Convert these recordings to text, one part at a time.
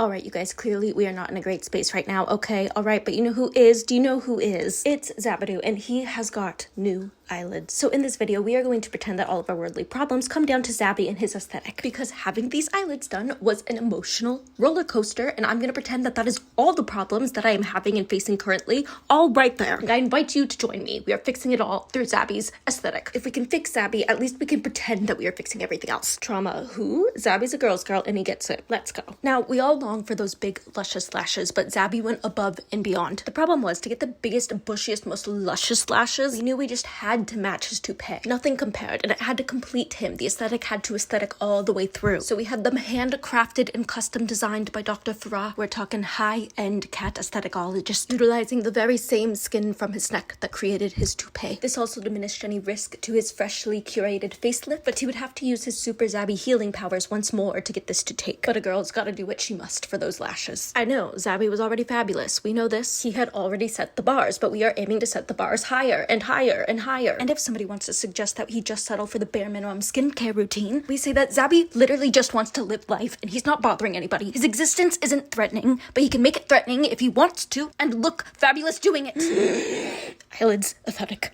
Alright, you guys, clearly we are not in a great space right now, okay? Alright, but you know who is? Do you know who is? It's Zabadoo, and he has got new eyelids. So in this video, we are going to pretend that all of our worldly problems come down to Zabi and his aesthetic, because having these eyelids done was an emotional roller coaster, and I'm gonna pretend that that is all the problems that I am having and facing currently, all right there. And I invite you to join me. We are fixing it all through Zabi's aesthetic. If we can fix Zabi, at least we can pretend that we are fixing everything else. Trauma who? Zabi's a girl's girl, and he gets it. Let's go. Now, we all long for those big, luscious lashes, but Zabi went above and beyond. The problem was, to get the biggest, bushiest, most luscious lashes, we knew we just had to match his toupee. Nothing compared, and it had to complete him. The aesthetic had to aesthetic all the way through. So we had them handcrafted and custom designed by Dr. Farah. We're talking high-end cat aestheticologists, utilizing the very same skin from his neck that created his toupee. This also diminished any risk to his freshly curated facelift, but he would have to use his super Zabi healing powers once more to get this to take. But a girl's gotta do what she must for those lashes. I know, Zabi was already fabulous. We know this. He had already set the bars, but we are aiming to set the bars higher and higher and higher. And if somebody wants to suggest that he just settle for the bare minimum skincare routine, we say that Zabi literally just wants to live life, and he's not bothering anybody. His existence isn't threatening, but he can make it threatening if he wants to, and look fabulous doing it. Eyelids, aesthetic,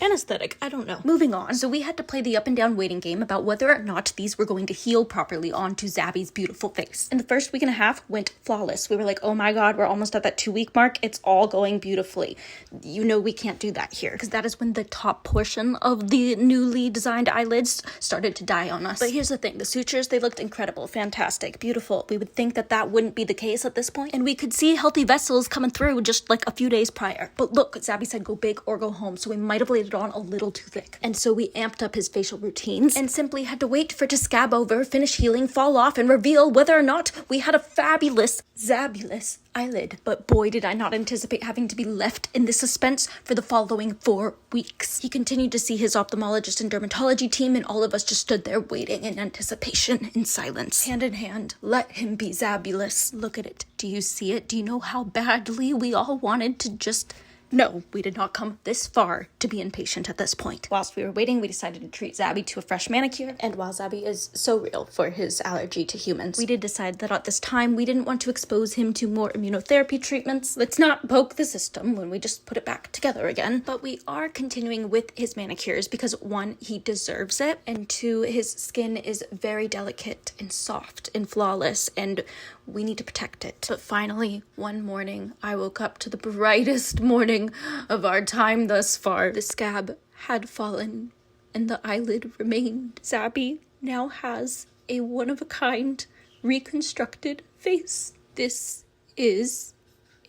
anesthetic, I don't know. Moving on. So we had to play the up and down waiting game about whether or not these were going to heal properly onto Zabi's beautiful face. In the first week and a half went flawless. We were like, oh my god, we're almost at that 2-week mark. It's all going beautifully. You know we can't do that here, because that is when the top portion of the newly designed eyelids started to die on us. But here's the thing, the sutures, they looked incredible, fantastic, beautiful. We would think that that wouldn't be the case at this point, and we could see healthy vessels coming through just like a few days prior. But look, Zabi said go big or go home, so we might have laid it on a little too thick. And so we amped up his facial routines and simply had to wait for it to scab over, finish healing, fall off, and reveal whether or not we had a fabulous, Zabulous eyelid. But boy, did I not anticipate having to be left in this suspense for the following 4 weeks. He continued to see his ophthalmologist and dermatology team, and all of us just stood there waiting in anticipation, in silence. Hand in hand, let him be Zabulous. Look at it. Do you see it? Do you know how badly we all wanted to just... No, we did not come this far to be impatient at this point. Whilst we were waiting, we decided to treat Zabi to a fresh manicure, and while Zabi is so real for his allergy to humans, we did decide that at this time we didn't want to expose him to more immunotherapy treatments. Let's not poke the system when we just put it back together again. But we are continuing with his manicures because 1, he deserves it, and 2, his skin is very delicate and soft and flawless, and we need to protect it. But finally, one morning, I woke up to the brightest morning of our time thus far. The scab had fallen, and the eyelid remained. Zabi now has a one-of-a-kind, reconstructed face. This is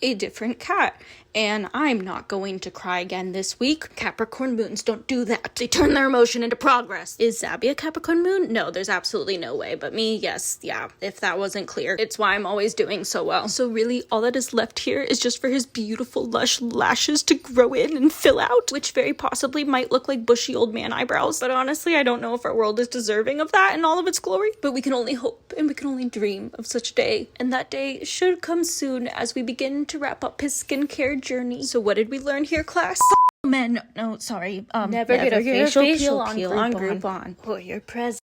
a different cat, and I'm not going to cry again this week. Capricorn moons don't do that. They turn their emotion into progress. Is Zabi a Capricorn moon? No, there's absolutely no way. But me, yes, yeah, if that wasn't clear. It's why I'm always doing so well. So really, all that is left here is just for his beautiful, lush lashes to grow in and fill out, which very possibly might look like bushy old man eyebrows. But honestly, I don't know if our world is deserving of that in all of its glory. But we can only hope, and we can only dream of such a day. And that day should come soon as we begin to wrap up his skincare journey. So what did we learn here, class? Men, no, sorry. Never get a facial peel on Groupon. For your present.